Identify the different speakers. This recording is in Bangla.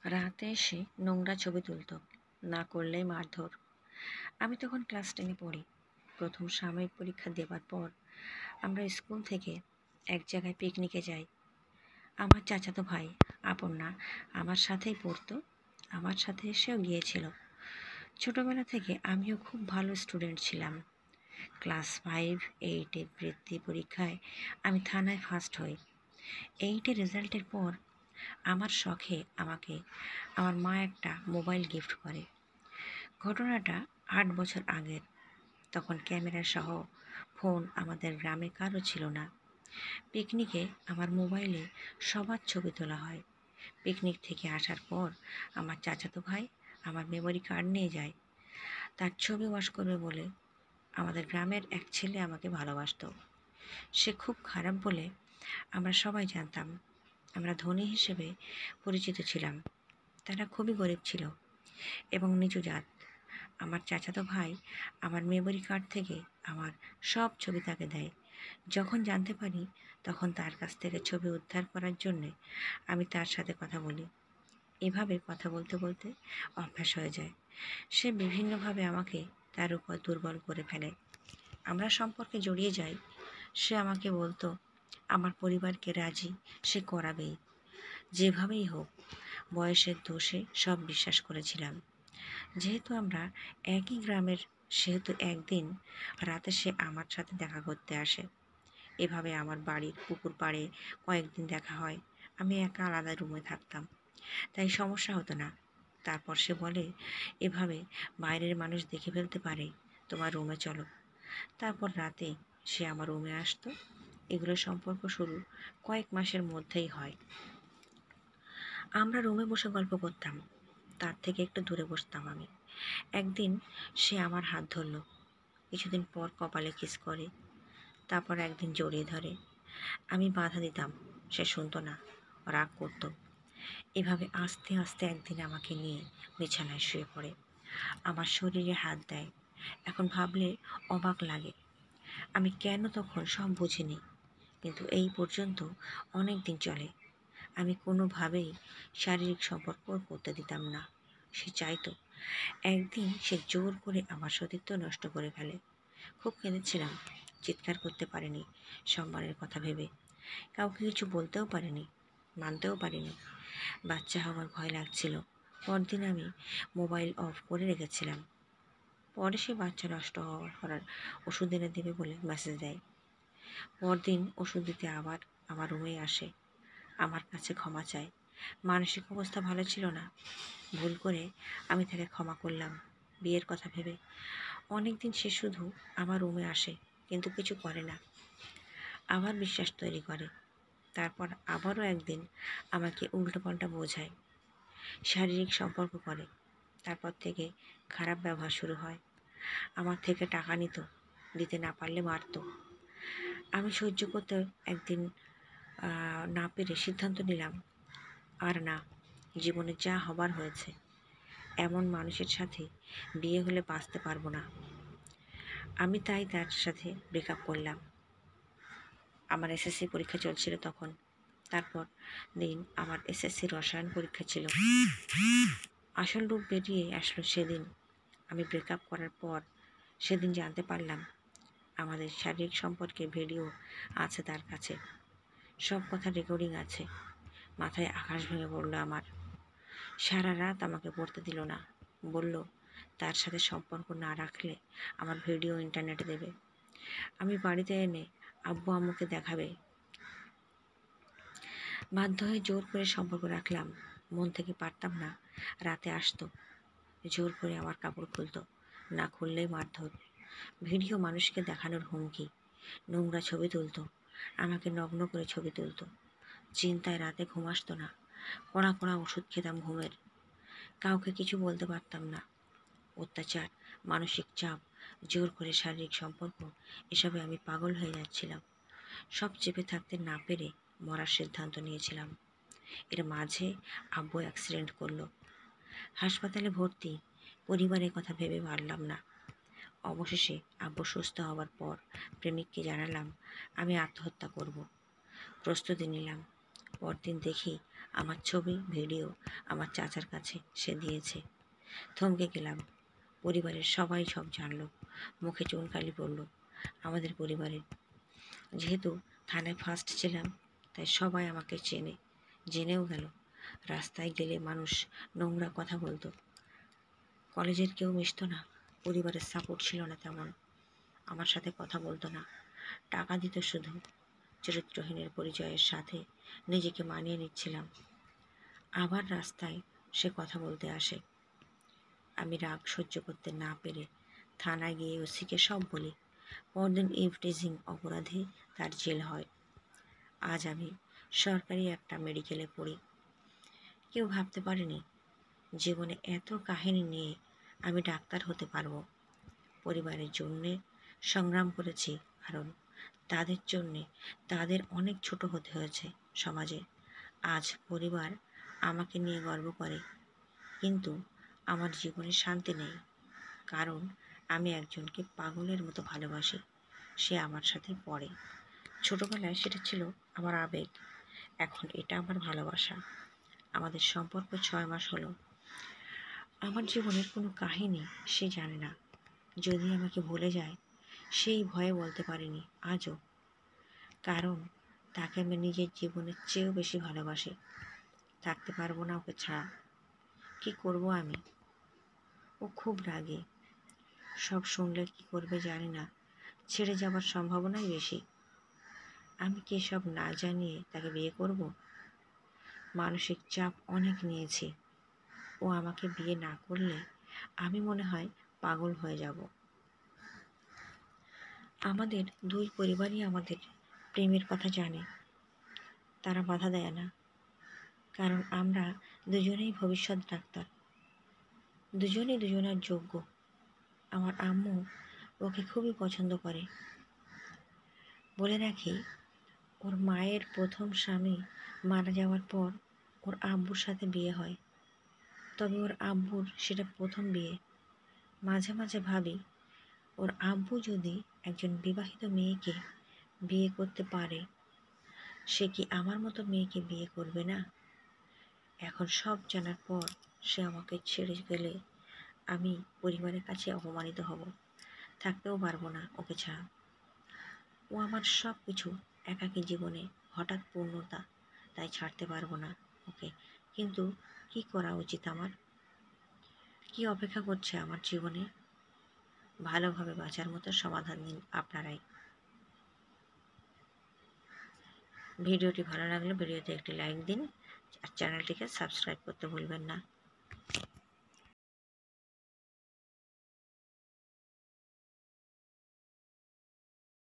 Speaker 1: রাতে এসে নোংরা ছবি তুলত, না করলেই মারধর। আমি তখন ক্লাস 10-এ পড়ি। প্রথম সাময়িক পরীক্ষা দেবার পর আমরা স্কুল থেকে এক জায়গায় পিকনিকে যাই। আমার চাচাতো ভাই আপন্না আমার সাথেই পড়তো, আমার সাথে এসেও গিয়েছিল। ছোটবেলা থেকে আমিও খুব ভালো স্টুডেন্ট ছিলাম। ক্লাস 5-8-এ বৃত্তি পরীক্ষায় আমি থানায় ফার্স্ট হই। 8-এ রেজাল্টের পর আমার শখে আমাকে আমার মা একটা মোবাইল গিফট করে। ঘটনাটা 8 বছর আগের। তখন ক্যামেরা সহ ফোন আমাদের গ্রামে কারো ছিল না। পিকনিকে আমার মোবাইলে সবার ছবি তোলা হয়। পিকনিক থেকে আসার পর আমার চাচাতো ভাই আমার মেমোরি কার্ড নিয়ে যায়। তার ছবি ওয়াশ করবে বলে আমাদের গ্রামের এক ছেলে আমাকে ভালোবাসতো। সে খুব খারাপ বলে আমরা সবাই জানতাম। আমরা ধনী হিসেবে পরিচিত ছিলাম, তারা খুবই গরিব ছিল এবং নিচু জাত। আমার চাচাতো ভাই আমার মেমোরি কার্ড থেকে আমার সব ছবি তাকে দেয়। যখন জানতে পারি তখন তার কাছ থেকে ছবি উদ্ধার করার জন্যে আমি তার সাথে কথা বলি। এভাবে কথা বলতে বলতে অভ্যাস হয়ে যায়। সে বিভিন্নভাবে আমাকে তার উপর দুর্বল করে ফেলে। আমরা সম্পর্কে জড়িয়ে যাই। সে আমাকে বলতো আমার পরিবারকে রাজি সে করাবেই, যেভাবেই হোক। বয়সের দোষে সব বিশ্বাস করেছিলাম। যেহেতু আমরা একই গ্রামের, সেহেতু একদিন রাতে সে আমার সাথে দেখা করতে আসে। এভাবে আমার বাড়ির পুকুর পাড়ে কয়েকদিন দেখা হয়। আমি একা আলাদা রুমে থাকতাম, তাই সমস্যা হতো না। তারপর সে বলে এভাবে বাইরের মানুষ দেখে ফেলতে পারে, তোমার রুমে চলো। তারপর রাতে সে আমার রুমে আসতো। এগুলো সম্পর্ক শুরু কয়েক মাসের মধ্যেই হয়। আমরা রুমে বসে গল্প করতাম, তার থেকে একটু দূরে বসতাম আমি। একদিন সে আমার হাত ধরল, কিছুদিন পর কপালে কিস করে, তারপর একদিন জড়িয়ে ধরে। আমি বাধা দিতাম, সে শুনতো না, রাগ করতো। এভাবে আস্তে আস্তে একদিন আমাকে নিয়ে বিছানায় শুয়ে পড়ে, আমার শরীরে হাত দেয়। এখন ভাবলে অবাক লাগে, আমি কেন তখন সব বুঝিনি। কিন্তু এই পর্যন্ত অনেক দিন চলে। আমি কোনোভাবেই শারীরিক সম্পর্ক করতে দিতাম না। সে চাইতো। একদিন সে জোর করে আমার সতীত্ব নষ্ট করে ফেলে। খুব কেঁদেছিলাম, চিৎকার করতে পারিনি সম্মানের কথা ভেবে। কাউকে কিছু বলতেও পারিনি, মানতেও পারিনি। বাচ্চা হওয়ার ভয় লাগছিল। পরদিন আমি মোবাইল অফ করে রেখেছিলাম। পরে সে বাচ্চা নষ্ট করার ওষুধ এনে দেবে বলে মেসেজ দেয়। পরদিন ওষুধ দিতে আবার আমার রুমে আসে, আমার কাছে ক্ষমা চায়। মানসিক অবস্থা ভালো ছিল না। ভুল করে আমি তাকে ক্ষমা করলাম বিয়ের কথা ভেবে। অনেক দিন সে শুধু আমার রুমে আসে, কিন্তু কিছু করে না। আবার বিশ্বাস তৈরি করে। তারপর আবারও একদিন আমাকে উল্টোপাল্টা বোঝায়, শারীরিক সম্পর্ক করে। তারপর থেকে খারাপ ব্যবহার শুরু হয়। আমার থেকে টাকা নিত, দিতে না পারলে মারত। আমি সহ্য করতে একদিন না পেরে সিদ্ধান্ত নিলাম, আর না, জীবনে যা হবার হয়েছে। এমন মানুষের সাথে বিয়ে হলে বাঁচতে পারবো না। আমি তাই তার সাথে ব্রেকআপ করলাম। আমার এসএসসি পরীক্ষা চলছিল তখন। তারপর দিন আমার এসএসসি রসায়ন পরীক্ষা ছিল। আসল রূপ বেরিয়ে আসলো সেদিন। আমি ব্রেকআপ করার পর সেদিন জানতে পারলাম আমাদের শারীরিক সম্পর্কের ভিডিও আছে তার কাছে। সব কথা রেকর্ডিং আছে। মাথায় আকাশ ভেঙে পড়লো আমার। সারা রাত আমাকে পড়তে দিল না। বলল তার সাথে সম্পর্ক না রাখলে আমার ভিডিও ইন্টারনেটে দেবে। আমি বাড়িতে এনে আব্বু আম্মুকে দেখাবে। বাধ্য হয়ে জোর করে সম্পর্ক রাখলাম। মন থেকে পারতাম না। রাতে আসতো, জোর করে আমার কাপড় খুলতো, না খুললেই মারধর। ভিডিও মানুষকে দেখানোর হুমকি। নোংরা ছবি তুলতো, আমাকে নগ্ন করে ছবি তুলতো। চিন্তায় রাতে ঘুম আসতো না। কড়া কড়া ওষুধ খেতাম ঘুমের। কাউকে কিছু বলতে পারতাম না। অত্যাচার, মানসিক চাপ, জোর করে শারীরিক সম্পর্ক, এসবে আমি পাগল হয়ে যাচ্ছিলাম। সব চেপে থাকতে না পেরে মরার সিদ্ধান্ত নিয়েছিলাম। এর মাঝে আব্বু অ্যাক্সিডেন্ট করলো। হাসপাতালে ভর্তি। পরিবারের কথা ভেবে পারলাম না। অবশেষে আব্বু সুস্থ হওয়ার পর প্রেমিককে জানালাম আমি আত্মহত্যা করব। প্রস্তুতি নিলাম। পরদিন দেখি আমার ছবি ভিডিও আমার চাচার কাছে সে দিয়েছে। থমকে গেলাম। পরিবারের সবাই সব জানলো। মুখে চুনকালি পড়ল আমাদের পরিবারের। যেহেতু থানায় ফার্স্ট ছিলাম তাই সবাই আমাকে জেনেও গেল। রাস্তায় গেলে মানুষ নোংরা কথা বলতো। কলেজের কেউ মিশতো না। পরিবারের সাপোর্ট ছিল না তেমন। আমার সাথে কথা বলতো না, টাকা দিত শুধু। চরিত্রহীনের পরিচয়ের সাথে নিজেকে মানিয়ে নিচ্ছিলাম। আবার রাস্তায় সে কথা বলতে আসে। আমি রাগ সহ্য করতে না পেরে থানায় গিয়ে ওসিকে সব বলি। পরদিন ইভটিজিং অপরাধে তার জেল হয়। আজ আমি সরকারি একটা মেডিকেলে পড়ি। কেউ ভাবতে পারেনি জীবনে এত কাহিনী নিয়ে আমি ডাক্তার হতে পারবো। পরিবারের জন্যে সংগ্রাম করেছি, কারণ তাদের জন্যে তাদের অনেক ছোট হতে হয়েছে সমাজে। আজ পরিবার আমাকে নিয়ে গর্ব করে, কিন্তু আমার জীবনে শান্তি নেই, কারণ আমি একজনকে পাগলের মতো ভালোবাসি। সে আমার সাথে পড়ে। ছোটবেলায় সেটা ছিল আমার আবেগ, এখন এটা আমার ভালোবাসা। আমাদের সম্পর্ক 6 মাস হলো। আমার জীবনের কোনো কাহিনী সে জানে না। যদি আমাকে ভুলে যায় সেই ভয়ে বলতে পারিনি আজও, কারণ তাকে আমি নিজের জীবনের চেয়েও বেশি ভালোবাসি। থাকতে পারবো না ওকে ছাড়া। কি করব আমি? ও খুব রাগী। সব শুনলে কি করবে জানি না, ছেড়ে যাবার সম্ভাবনাই বেশি। আমি কি সব না জানিয়ে তাকে বিয়ে করব? মানসিক চাপ অনেক নিয়েছি। ও আমাকে বিয়ে না করলে আমি মনে হয় পাগল হয়ে যাব। আমাদের দুই পরিবারই আমাদের প্রেমের কথা জানে। তারা বাধা দেয় না, কারণ আমরা দুজনেই ভবিষ্যৎ ডাক্তার। দুজনেই দুজনের যোগ্য। আমার আম্মু ওকে খুবই পছন্দ করে। বলে রাখি, ওর মায়ের প্রথম স্বামী মারা যাওয়ার পর ওর আব্বুর সাথে বিয়ে হয়। তবে ওর আব্বুর সেটা প্রথম বিয়ে। মাঝে মাঝে ভাবি, ওর আব্বু যদি একজন বিবাহিত মেয়েকে বিয়ে করতে পারে, সে কি আমার মতো মেয়েকে বিয়ে করবে না? এখন সব জানার পর সে আমাকে ছেড়ে গেলে আমি পরিবারের কাছে অপমানিত হব। থাকতেও পারবো না ওকে ছাড়া। ও আমার সব কিছু। একাকী জীবনে হঠাৎ পূর্ণতা, তাই ছাড়তে পারবো না ওকে। কিন্তু কি করা উচিত আমার? কি অপেক্ষা করছে আমার জীবনে? ভালোভাবে বাঁচার মতো সমাধান দিন আপনারাই। ভিডিওটি ভালো লাগলে ভিডিওতে একটি লাইক দিন আর চ্যানেলটিকে সাবস্ক্রাইব করতে ভুলবেন না।